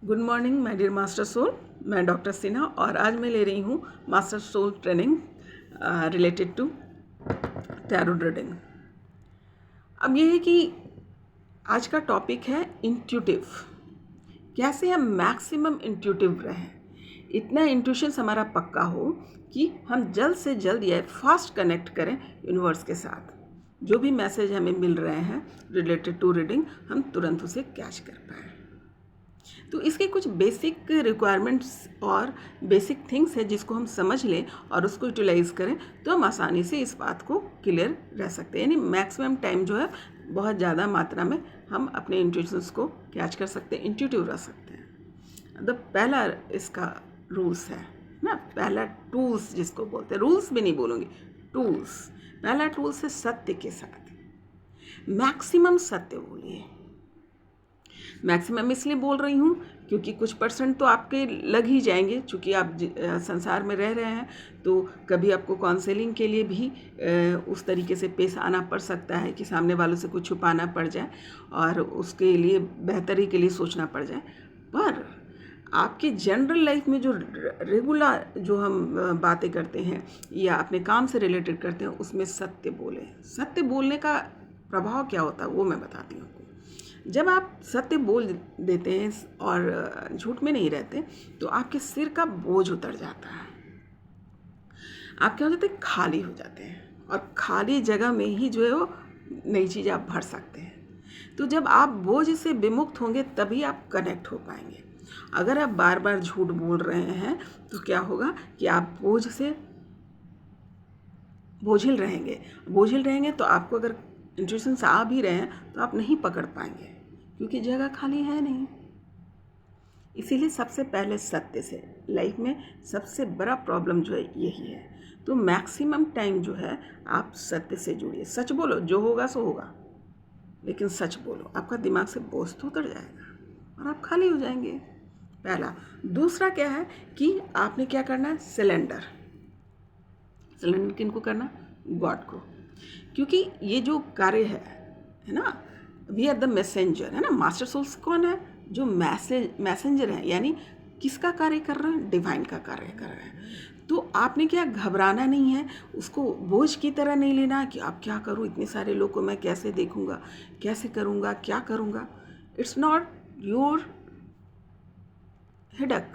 Good morning my dear master soul. मैं doctor Sinha और आज मैं ले रही हूँ master soul training related to tarot reading. अब ये है कि आज का टॉपिक है इंट्यूटिव। कैसे हम मैक्सिमम इंट्यूटिव रहें, इतना इंट्यूशंस हमारा पक्का हो कि हम जल्द से जल्द या फास्ट कनेक्ट करें यूनिवर्स के साथ। जो भी मैसेज हमें मिल रहे हैं रिलेटेड टू रीडिंग, हम तुरंत उसे कैच कर पाएँ। तो इसके कुछ बेसिक रिक्वायरमेंट्स और बेसिक थिंग्स है जिसको हम समझ लें और उसको यूटिलाइज करें तो हम आसानी से इस बात को क्लियर रह सकते हैं। यानी मैक्सिमम टाइम जो है बहुत ज़्यादा मात्रा में हम अपने इंट्यूशंस को कैच कर सकते हैं, इंट्यूटिव रह सकते हैं। तो पहला इसका रूल्स है ना, पहला टूल्स जिसको बोलते हैं, रूल्स भी नहीं बोलूँगी, टूल्स। पहला टूल्स है सत्य के साथ मैक्सिमम सत्य बोलिए। मैक्सिमम इसलिए बोल रही हूँ क्योंकि कुछ परसेंट तो आपके लग ही जाएंगे, चूँकि आप संसार में रह रहे हैं तो कभी आपको काउंसलिंग के लिए भी उस तरीके से पेश आना पड़ सकता है कि सामने वालों से कुछ छुपाना पड़ जाए और उसके लिए बेहतरी के लिए सोचना पड़ जाए। पर आपकी जनरल लाइफ में जो रेगुलर जो हम बातें करते हैं या अपने काम से रिलेटेड करते हैं उसमें सत्य बोलें। सत्य बोलने का प्रभाव क्या होता है वो मैं बताती हूँ आपको। जब आप सत्य बोल देते हैं और झूठ में नहीं रहते तो आपके सिर का बोझ उतर जाता है। आप क्या हो जाते हैं, खाली हो जाते हैं और खाली जगह में ही जो है वो नई चीज़ आप भर सकते हैं। तो जब आप बोझ से विमुक्त होंगे तभी आप कनेक्ट हो पाएंगे। अगर आप बार बार झूठ बोल रहे हैं तो क्या होगा कि आप बोझ से बोझिल रहेंगे तो आपको अगर इंट्यूशंस आ भी रहे हैं तो आप नहीं पकड़ पाएंगे क्योंकि जगह खाली है नहीं। इसीलिए सबसे पहले सत्य से, लाइफ में सबसे बड़ा प्रॉब्लम जो है यही है। तो मैक्सिमम टाइम जो है आप सत्य से जुड़िए, सच बोलो, जो होगा सो होगा, लेकिन सच बोलो। आपका दिमाग से बोझ तो उतर जाएगा और आप खाली हो जाएंगे, पहला। दूसरा क्या है कि आपने क्या करना है, सिलेंडर किनको करना, गॉड को। क्योंकि ये जो कार्य है ना, वी आर द मैसेंजर, है ना। मास्टर सोल्स कौन है, जो मैसेंजर है, यानी किसका कार्य कर रहे हैं, डिवाइन का कार्य कर रहे हैं। तो आपने क्या घबराना नहीं है, उसको बोझ की तरह नहीं लेना कि आप क्या करूं, इतने सारे लोग को मैं कैसे देखूंगा, कैसे करूंगा, क्या करूंगा। इट्स नॉट योर हेडक,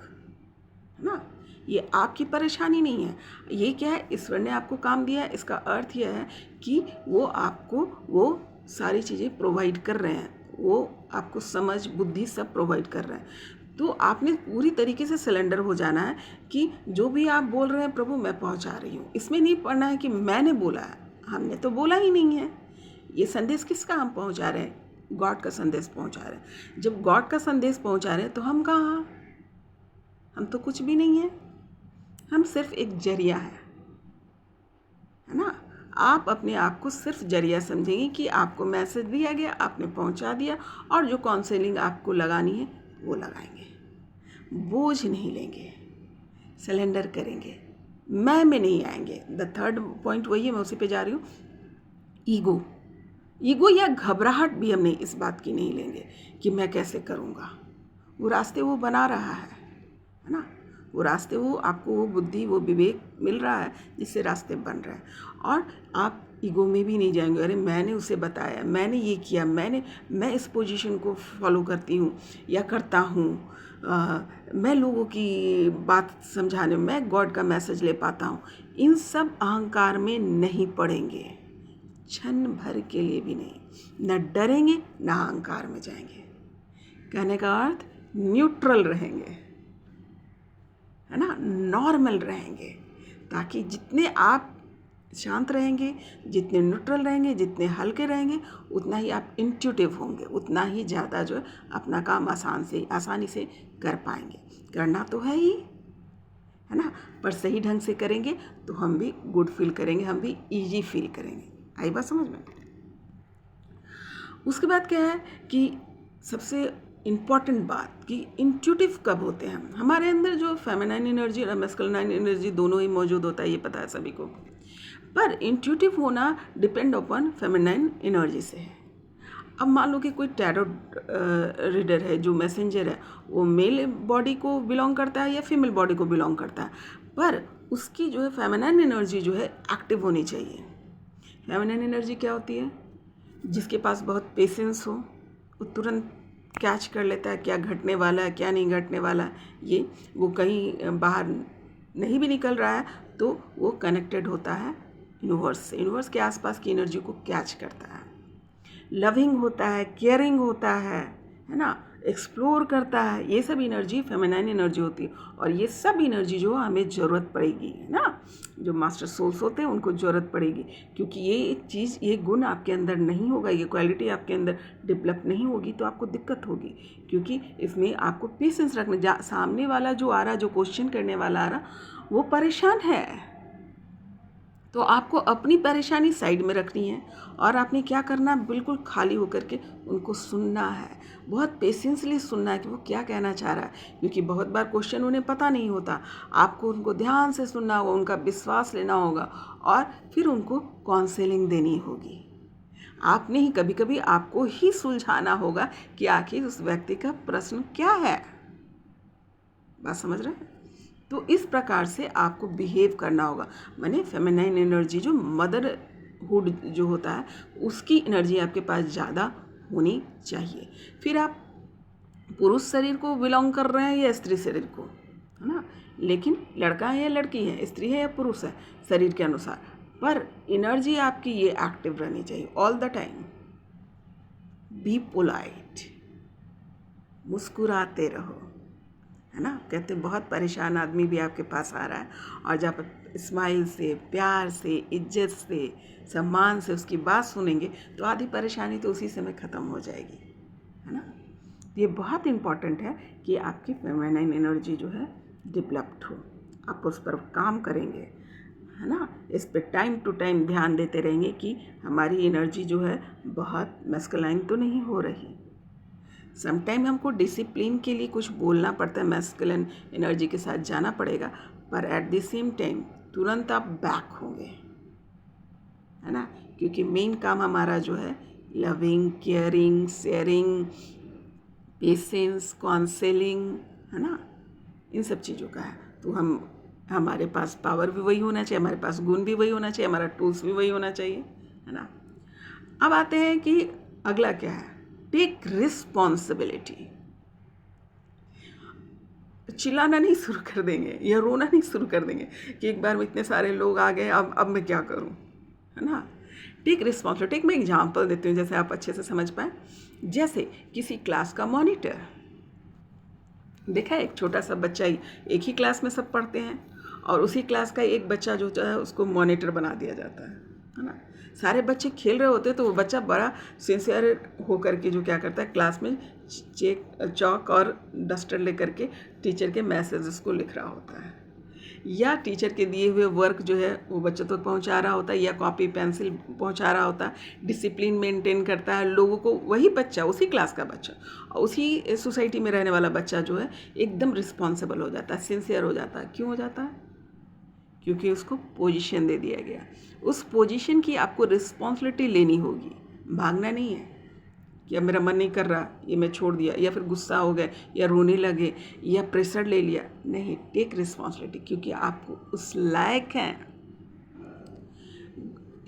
है ना, ये आपकी परेशानी नहीं है। ये क्या है, ईश्वर ने आपको काम दिया है। इसका अर्थ यह है कि वो आपको वो सारी चीज़ें प्रोवाइड कर रहे हैं, वो आपको समझ बुद्धि सब प्रोवाइड कर रहे हैं। तो आपने पूरी तरीके से सिलेंडर हो जाना है कि जो भी आप बोल रहे हैं प्रभु मैं पहुंचा रही हूँ। इसमें नहीं पढ़ना है कि मैंने बोला है, हमने तो बोला ही नहीं है। ये संदेश किसका हम पहुंचा रहे हैं, गॉड का संदेश पहुंचा रहे हैं। जब गॉड का संदेश पहुंचा रहे हैं तो हम कहाँ, हम तो कुछ भी नहीं है, हम सिर्फ एक जरिया है ना। आप अपने आप को सिर्फ जरिया समझेंगे कि आपको मैसेज दिया गया, आपने पहुंचा दिया, और जो काउंसलिंग आपको लगानी है वो लगाएंगे। बोझ नहीं लेंगे, सिलेंडर करेंगे, मैं में नहीं आएंगे। द थर्ड पॉइंट वही है, मैं उसी पे जा रही हूँ। ईगो या घबराहट भी हमने इस बात की नहीं लेंगे कि मैं कैसे करूँगा। वो रास्ते वो बना रहा है ना, वो रास्ते वो आपको वो बुद्धि वो विवेक मिल रहा है जिससे रास्ते बन रहे हैं। और आप ईगो में भी नहीं जाएंगे, अरे मैंने उसे बताया, मैंने ये किया, मैं इस पोजीशन को फॉलो करती हूँ या करता हूँ, मैं लोगों की बात समझाने में मैं गॉड का मैसेज ले पाता हूँ। इन सब अहंकार में नहीं पड़ेंगे, क्षण भर के लिए भी नहीं। न डरेंगे न अहंकार में जाएंगे। कहने का अर्थ न्यूट्रल रहेंगे, है ना, नॉर्मल रहेंगे, ताकि जितने आप शांत रहेंगे, जितने न्यूट्रल रहेंगे, जितने हल्के रहेंगे, उतना ही आप इंट्यूटिव होंगे, उतना ही ज़्यादा जो है अपना काम आसानी से कर पाएंगे। करना तो है ही, है ना, पर सही ढंग से करेंगे तो हम भी गुड फील करेंगे, हम भी ईजी फील करेंगे। आई बात समझ में। उसके बाद क्या है कि सबसे इम्पॉर्टेंट बात कि इंट्यूटिव कब होते हैं हम, हमारे अंदर जो फेमिनाइन एनर्जी और मैस्कुलिन एनर्जी दोनों ही मौजूद होता है, ये पता है सभी को। पर इंट्यूटिव होना डिपेंड अपॉन फेमिनाइन एनर्जी से है। अब मान लो कि कोई टैरो रीडर है, जो मैसेंजर है, वो मेल बॉडी को बिलोंग करता है या फीमेल बॉडी को बिलोंग करता है, पर उसकी जो है फेमिनिन एनर्जी जो है एक्टिव होनी चाहिए। फेमिनिन एनर्जी क्या होती है? जिसके पास बहुत पेशेंस हो, वो तुरंत कैच कर लेता है क्या घटने वाला है, क्या नहीं घटने वाला है। ये वो कहीं बाहर नहीं भी निकल रहा है तो वो कनेक्टेड होता है यूनिवर्स से, यूनिवर्स के आसपास की एनर्जी को कैच करता है। लविंग होता है, केयरिंग होता है ना, एक्सप्लोर करता है। ये सब एनर्जी फेमिनाइन एनर्जी होती है, और ये सब एनर्जी जो हमें ज़रूरत पड़ेगी, है ना। जो मास्टर सोल्स होते हैं उनको ज़रूरत पड़ेगी, क्योंकि ये चीज़, ये गुण आपके अंदर नहीं होगा, ये क्वालिटी आपके अंदर डेवलप नहीं होगी तो आपको दिक्कत होगी। क्योंकि इसमें आपको पेशेंस रखना, सामने वाला जो आ रहा, जो क्वेश्चन करने वाला आ रहा, वो परेशान है, तो आपको अपनी परेशानी साइड में रखनी है और आपने क्या करना है, बिल्कुल खाली होकर के उनको सुनना है, बहुत पेशेंसली सुनना है कि वो क्या कहना चाह रहा है। क्योंकि बहुत बार क्वेश्चन उन्हें पता नहीं होता, आपको उनको ध्यान से सुनना होगा, उनका विश्वास लेना होगा और फिर उनको काउंसलिंग देनी होगी। आपने ही कभी कभी आपको ही सुलझाना होगा कि आखिर उस व्यक्ति का प्रश्न क्या है। बात समझ रहे हैं? तो इस प्रकार से आपको बिहेव करना होगा। माने फेमिनाइन एनर्जी, जो मदरहुड जो होता है, उसकी एनर्जी आपके पास ज़्यादा होनी चाहिए। फिर आप पुरुष शरीर को बिलोंग कर रहे हैं या स्त्री शरीर को, है ना, लेकिन लड़का है या लड़की है, स्त्री है या पुरुष है, शरीर के अनुसार, पर एनर्जी आपकी ये एक्टिव रहनी चाहिए all the time. Be polite, मुस्कुराते रहो, है ना। कहते बहुत परेशान आदमी भी आपके पास आ रहा है, और जब आप स्माइल से, प्यार से, इज्जत से, सम्मान से उसकी बात सुनेंगे तो आधी परेशानी तो उसी समय ख़त्म हो जाएगी, है ना। ये बहुत इम्पॉर्टेंट है कि आपकी फेमिनाइन एनर्जी जो है डेवलप्ड हो, आप उस पर काम करेंगे, है ना। इस पर टाइम टू टाइम ध्यान देते रहेंगे कि हमारी एनर्जी जो है बहुत मैस्कुलाइन तो नहीं हो रही। समटाइम हमको डिसिप्लिन के लिए कुछ बोलना पड़ता है, मैस्कुलिन एनर्जी के साथ जाना पड़ेगा, पर एट द सेम टाइम तुरंत आप बैक होंगे, है ना। क्योंकि मेन काम हमारा जो है loving, caring, sharing, patience, counselling, है ना, इन सब चीज़ों का है। तो हमारे पास पावर भी वही होना चाहिए, हमारे पास गुण भी वही होना चाहिए, हमारा टूल्स भी वही होना चाहिए, है ना। अब आते हैं कि अगला क्या है, टेक रिस्पॉन्सिबिलिटी। चिल्लाना नहीं शुरू कर देंगे या रोना नहीं शुरू कर देंगे कि एक बार में इतने सारे लोग आ गए, अब मैं क्या करूं, है ना। Take responsibility. एक मैं एग्जांपल देती हूँ जैसे आप अच्छे से समझ पाएँ। जैसे किसी क्लास का मॉनिटर, देखा है एक छोटा सा बच्चा ही, एक ही क्लास में सब पढ़ते हैं, और उसी क्लास का एक बच्चा जो है उसको मॉनिटर बना दिया जाता है ना। सारे बच्चे खेल रहे होते हैं तो वो बच्चा बड़ा सिंसियर होकर के जो क्या करता है, क्लास में चॉक और डस्टर लेकर के टीचर के मैसेजेस को लिख रहा होता है, या टीचर के दिए हुए वर्क जो है वो बच्चों तक पहुंचा रहा होता है, या कॉपी पेंसिल पहुंचा रहा होता है। डिसिप्लिन मेंटेन करता है लोगों को, वही बच्चा, उसी क्लास का बच्चा, और उसी सोसाइटी में रहने वाला बच्चा जो है एकदम रिस्पॉन्सिबल हो जाता है, सिंसियर हो जाता है। क्यों हो जाता है? क्योंकि उसको पोजीशन दे दिया गया। उस पोजीशन की आपको रिस्पॉन्सिबिलिटी लेनी होगी, भागना नहीं है कि अब मेरा मन नहीं कर रहा, ये मैं छोड़ दिया, या फिर गुस्सा हो गए, या रोने लगे, या प्रेशर ले लिया। नहीं, टेक रिस्पॉन्सिबिलिटी, क्योंकि आपको उस लायक हैं।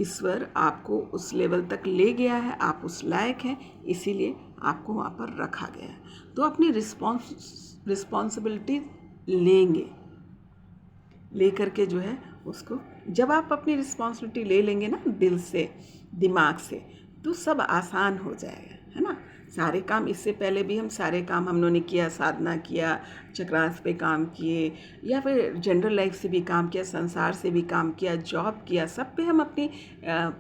ईश्वर आपको उस लेवल तक ले गया है, आप उस लायक हैं, इसीलिए आपको वहाँ पर रखा गया है। तो अपनी रिस्पॉन्सिबिलिटी लेंगे, ले करके जो है उसको, जब आप अपनी रिस्पॉन्सिबिलिटी ले लेंगे ना दिल से, दिमाग से, तो सब आसान हो जाएगा, है ना। सारे काम, इससे पहले भी हम सारे काम हम लोगों ने किया, साधना किया, चक्रास पे काम किए, या फिर जनरल लाइफ से भी काम किया, संसार से भी काम किया, जॉब किया, सब पे हम अपनी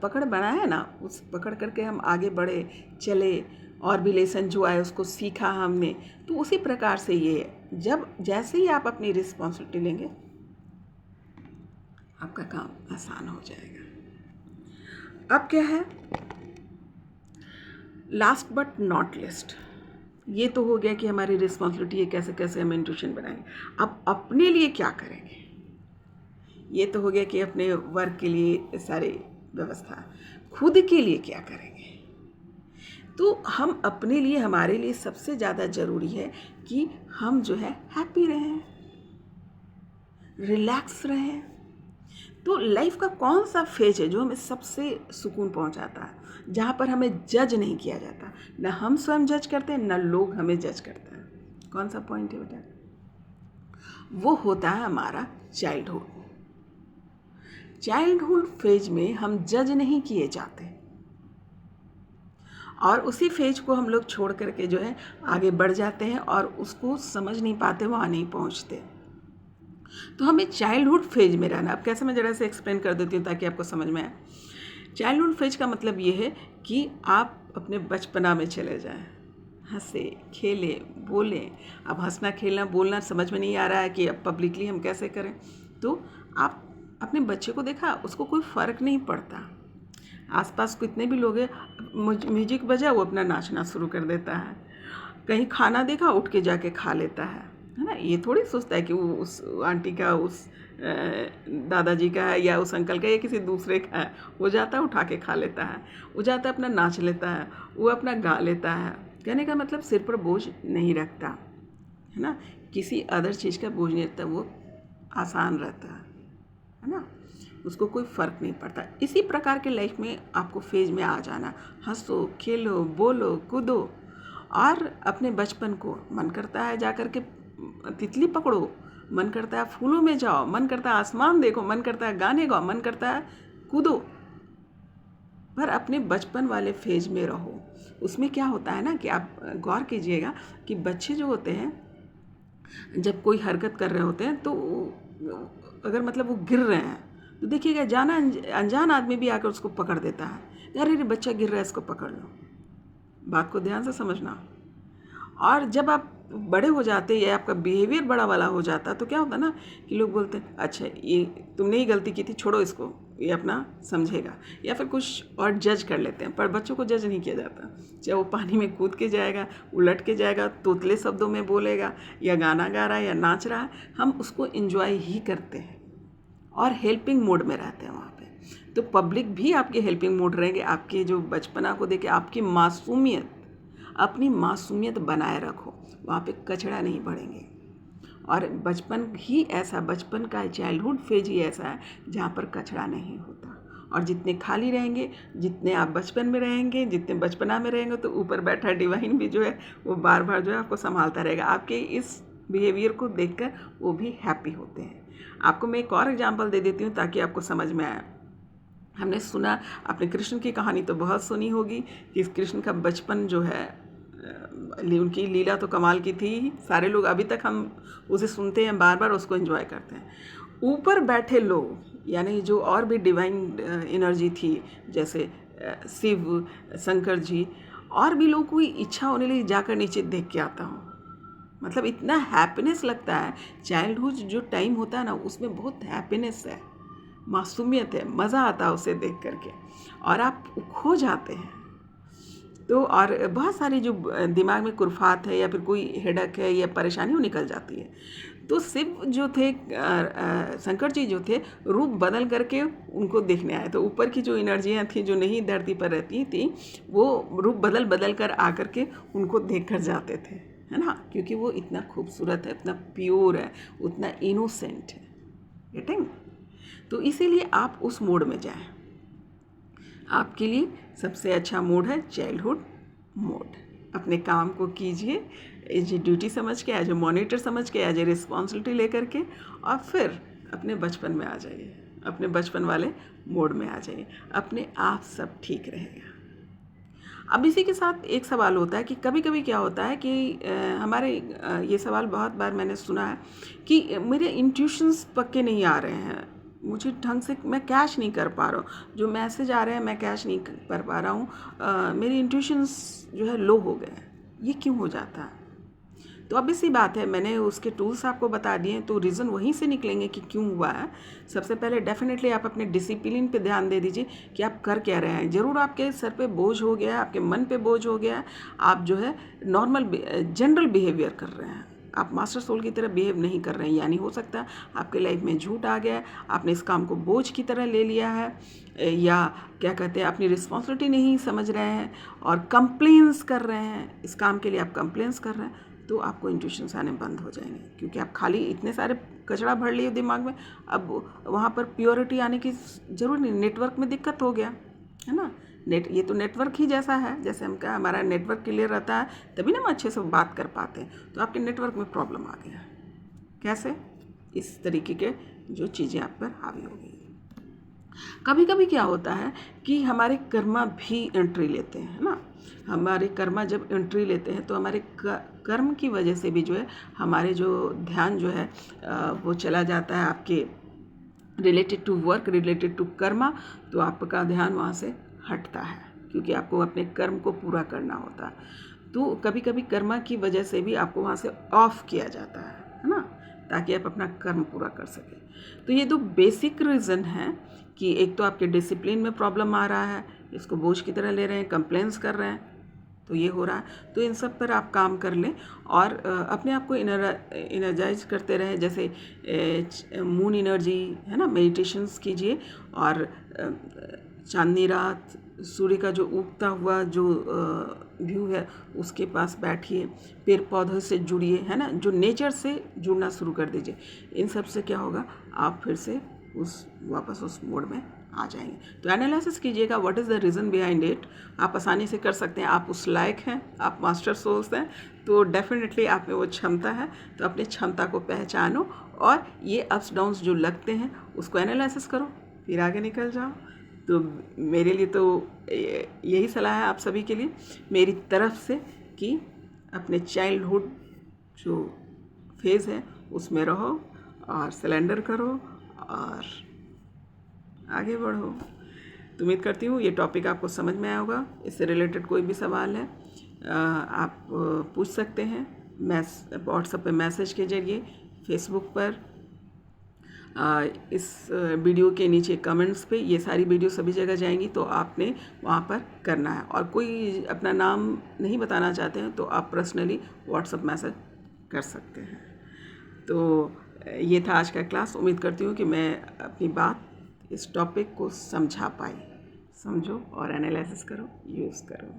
पकड़ बनाया ना, उस पकड़ करके हम आगे बढ़े, चले, और भी लेसन जो आए उसको सीखा हमने। तो उसी प्रकार से ये है, जब जैसे ही आप अपनी रिस्पॉन्सिबिलिटी लेंगे आपका काम आसान हो जाएगा। अब क्या है, लास्ट बट नॉट लिस्ट, ये तो हो गया कि हमारी रिस्पॉन्सिबिलिटी है, कैसे कैसे हम इंट्यूशन बनाएंगे। अब अपने लिए क्या करेंगे, ये तो हो गया कि अपने वर्क के लिए सारी व्यवस्था। खुद के लिए क्या करेंगे? तो हम अपने लिए, हमारे लिए सबसे ज़्यादा ज़रूरी है कि हम जो है हैप्पी रहें, रिलैक्स रहें। तो लाइफ का कौन सा फेज है जो हमें सबसे सुकून पहुंचाता है, जहाँ पर हमें जज नहीं किया जाता, ना हम स्वयं जज करते हैं ना लोग हमें जज करते हैं? कौन सा पॉइंट है बेटा? वो होता है हमारा चाइल्डहुड। चाइल्डहुड फेज में हम जज नहीं किए जाते और उसी फेज को हम लोग छोड़ करके जो है आगे बढ़ जाते हैं और उसको समझ नहीं पाते, वहाँ नहीं पहुँचते। तो हमें चाइल्डहुड फेज में रहना। अब कैसे, मैं ज़रा से एक्सप्लेन कर देती हूँ ताकि आपको समझ में आए। चाइल्डहुड फेज का मतलब ये है कि आप अपने बचपना में चले जाएं, हंसे खेले बोलें। अब हंसना खेलना बोलना समझ में नहीं आ रहा है कि अब पब्लिकली हम कैसे करें, तो आप अपने बच्चे को देखा, उसको कोई फ़र्क नहीं पड़ता, आसपास कितने भी लोग हैं, म्यूजिक बजा वो अपना नाचना शुरू कर देता है, कहीं खाना देखा उठ के जाके खा लेता है ना। ये थोड़ी सोचता है कि वो उस आंटी का, उस दादाजी का है या उस अंकल का या किसी दूसरे का है। वो जाता है उठा के खा लेता है, वो जाता है अपना नाच लेता है, वो अपना गा लेता है। कहने का मतलब सिर पर बोझ नहीं रखता है ना, किसी अदर चीज़ का बोझ नहीं रखता, वो आसान रहता है ना, उसको कोई फ़र्क नहीं पड़ता। इसी प्रकार के लाइफ में आपको फेज में आ जाना, हंसो खेलो बोलो कूदो और अपने बचपन को, मन करता है जा कर के तितली पकड़ो, मन करता है फूलों में जाओ, मन करता है आसमान देखो, मन करता है गाने गाओ, मन करता है कूदो, पर अपने बचपन वाले फेज में रहो। उसमें क्या होता है ना कि आप गौर कीजिएगा कि बच्चे जो होते हैं जब कोई हरकत कर रहे होते हैं तो अगर मतलब वो गिर रहे हैं तो देखिएगा जाना अनजान आदमी भी आकर उसको पकड़ देता है, अरे रे बच्चा गिर रहा है इसको पकड़ लो। बात को ध्यान से समझना। और जब आप बड़े हो जाते या आपका बिहेवियर बड़ा वाला हो जाता तो क्या होता ना कि लोग बोलते हैं अच्छा ये तुमने ही गलती की थी, छोड़ो इसको, ये अपना समझेगा, या फिर कुछ और जज कर लेते हैं। पर बच्चों को जज नहीं किया जाता, चाहे वो पानी में कूद के जाएगा, उलट के जाएगा, तोतले शब्दों में बोलेगा या गाना गा रहा है या नाच रहा है, हम उसको एंजॉय ही करते हैं और हेल्पिंग मोड में रहते हैं वहाँ पे। तो पब्लिक भी आपके हेल्पिंग मोड रहेंगे, आपके जो बचपना को देखे आपकी मासूमियत, अपनी मासूमियत बनाए रखो, वहाँ पे कचड़ा नहीं बढ़ेंगे। और बचपन ही ऐसा, बचपन का चाइल्डहुड फेज ही ऐसा है जहाँ पर कचड़ा नहीं होता। और जितने खाली रहेंगे, जितने आप बचपन में रहेंगे, जितने बचपना में रहेंगे, तो ऊपर बैठा डिवाइन भी जो है वो बार बार जो है आपको संभालता रहेगा। आपके इस बिहेवियर को देखकर वो भी हैप्पी होते हैं। आपको मैं एक और एग्जांपल दे देती हूँ ताकि आपको समझ में आए। हमने सुना, आपने कृष्ण की कहानी तो बहुत सुनी होगी कि कृष्ण का बचपन जो है, उनकी लीला तो कमाल की थी, सारे लोग अभी तक हम उसे सुनते हैं, बार बार उसको एंजॉय करते हैं। ऊपर बैठे लोग यानी जो और भी डिवाइन एनर्जी थी, जैसे शिव, शंकर जी, और भी लोगों की इच्छा होने लगी जाकर नीचे देख के आता हूँ। मतलब इतना हैप्पीनेस लगता है, चाइल्डहुड जो टाइम होता है ना उसमें बहुत हैप्पीनेस है, मासूमियत है, मज़ा आता है उसे देख करके और आप खो जाते हैं। तो और बहुत सारी जो दिमाग में कुरफात है या फिर कोई हेडक है या परेशानी वो निकल जाती है। तो शिव जो थे, शंकर जी जो थे, रूप बदल करके उनको देखने आए। तो ऊपर की जो एनर्जियाँ थी जो नहीं धरती पर रहती थी, वो रूप बदल बदल कर आकर के उनको देख कर जाते थे, है ना, क्योंकि वो इतना खूबसूरत है, इतना प्योर है, उतना इनोसेंट है। गेटिंग? तो इसीलिए आप उस मोड में जाएं। आपके लिए सबसे अच्छा मोड है चाइल्डहुड मोड। अपने काम को कीजिए एज ए ड्यूटी समझ के, एज ए मॉनिटर समझ के, एज ए रिस्पॉन्सिबिलिटी लेकर के, और फिर अपने बचपन में आ जाइए, अपने बचपन वाले मोड में आ जाइए, अपने आप सब ठीक रहेगा। अब इसी के साथ एक सवाल होता है कि कभी कभी क्या होता है कि हमारे ये सवाल बहुत बार मैंने सुना है कि मेरे इंट्यूशंस पक्के नहीं आ रहे हैं, मुझे ढंग से मैं कैच नहीं कर पा रहा हूँ, जो मैसेज आ रहे हैं मैं कैच नहीं कर पा रहा हूँ, मेरी इंट्यूशंस जो है लो हो गए, ये क्यों हो जाता है? तो अब इसी बात है, मैंने उसके टूल्स आपको बता दिए, तो रीज़न वहीं से निकलेंगे कि क्यों हुआ है। सबसे पहले डेफिनेटली आप अपने डिसिप्लिन पे ध्यान दे दीजिए कि आप कर क्या रहे हैं। ज़रूर आपके सर पे बोझ हो गया है, आपके मन पे बोझ हो गया है, आप जो है नॉर्मल जनरल बिहेवियर कर रहे हैं, आप मास्टर सोल की तरह बिहेव नहीं कर रहे हैं, यानी हो सकता है आपके लाइफ में झूठ आ गया है, आपने इस काम को बोझ की तरह ले लिया है, या क्या कहते हैं अपनी रिस्पॉन्सिबिलिटी नहीं समझ रहे हैं और कंप्लेंस कर रहे हैं, इस काम के लिए आप कंप्लेंस कर रहे हैं, तो आपको इंट्यूशंस आने बंद हो जाएंगे, क्योंकि आप खाली इतने सारे कचरा भर लिए दिमाग में। अब वहाँ पर प्योरिटी आने की ज़रूरत नहीं, नेटवर्क में दिक्कत हो गया है ना। ये तो नेटवर्क ही जैसा है, जैसे हम कहा हमारा नेटवर्क क्लियर रहता है तभी ना हम अच्छे से बात कर पाते हैं। तो आपके नेटवर्क में प्रॉब्लम आ गया, कैसे? इस तरीके के जो चीज़ें आप पर हावी हो गई। कभी कभी क्या होता है कि हमारे कर्मा भी एंट्री लेते हैं, है ना। हमारे कर्मा जब एंट्री लेते हैं तो हमारे कर्म की वजह से भी जो है हमारे जो ध्यान जो है वो चला जाता है आपके related to work, related to karma, तो आपका ध्यान वहाँ से हटता है, क्योंकि आपको अपने कर्म को पूरा करना होता है। तो कभी कभी कर्मा की वजह से भी आपको वहाँ से ऑफ किया जाता है ना, ताकि आप अपना कर्म पूरा कर सकें। तो ये दो बेसिक रीज़न हैं कि एक तो आपके डिसिप्लिन में प्रॉब्लम आ रहा है, इसको बोझ की तरह ले रहे हैं, कंप्लेंट्स कर रहे हैं, तो ये हो रहा है। तो इन सब पर आप काम कर लें और अपने आप को इनर्जाइज करते रहें, जैसे मून एनर्जी है ना, मेडिटेशंस कीजिए और चांदनी रात, सूर्य का जो उगता हुआ जो व्यू है उसके पास बैठिए, पेड़ पौधों से जुड़िए, है ना, जो नेचर से जुड़ना शुरू कर दीजिए। इन सब से क्या होगा, आप फिर से वापस उस मोड में आ जाएंगे। तो एनालिसिस कीजिएगा what is the reason behind it. आप आसानी से कर सकते हैं, आप उस लायक हैं, आप मास्टर सोल्स हैं, तो डेफिनेटली आप में वो क्षमता है। तो अपनी क्षमता को पहचानो और ये अप्स डाउन्स जो लगते हैं उसको एनालिसिस करो, फिर आगे निकल जाओ। तो मेरे लिए तो यही सलाह है आप सभी के लिए मेरी तरफ से कि अपने चाइल्डहुड जो फेज़ है उसमें रहो और सरेंडर करो और आगे बढ़ो। तो उम्मीद करती हूँ ये टॉपिक आपको समझ में आया होगा। इससे रिलेटेड कोई भी सवाल है आप पूछ सकते हैं, व्हाट्सएप पे मैसेज के जरिए, फेसबुक पर, इस वीडियो के नीचे कमेंट्स पे, ये सारी वीडियो सभी जगह जाएंगी, तो आपने वहाँ पर करना है। और कोई अपना नाम नहीं बताना चाहते हैं तो आप पर्सनली व्हाट्सएप मैसेज कर सकते हैं। तो ये था आज का क्लास। उम्मीद करती हूँ कि मैं अपनी बात, इस टॉपिक को समझा पाई। समझो और एनालिसिस करो, यूज़ करो।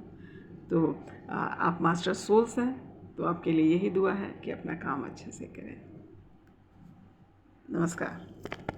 तो आप मास्टर सोल्स हैं, तो आपके लिए यही दुआ है कि अपना काम अच्छे से करें। नमस्कार।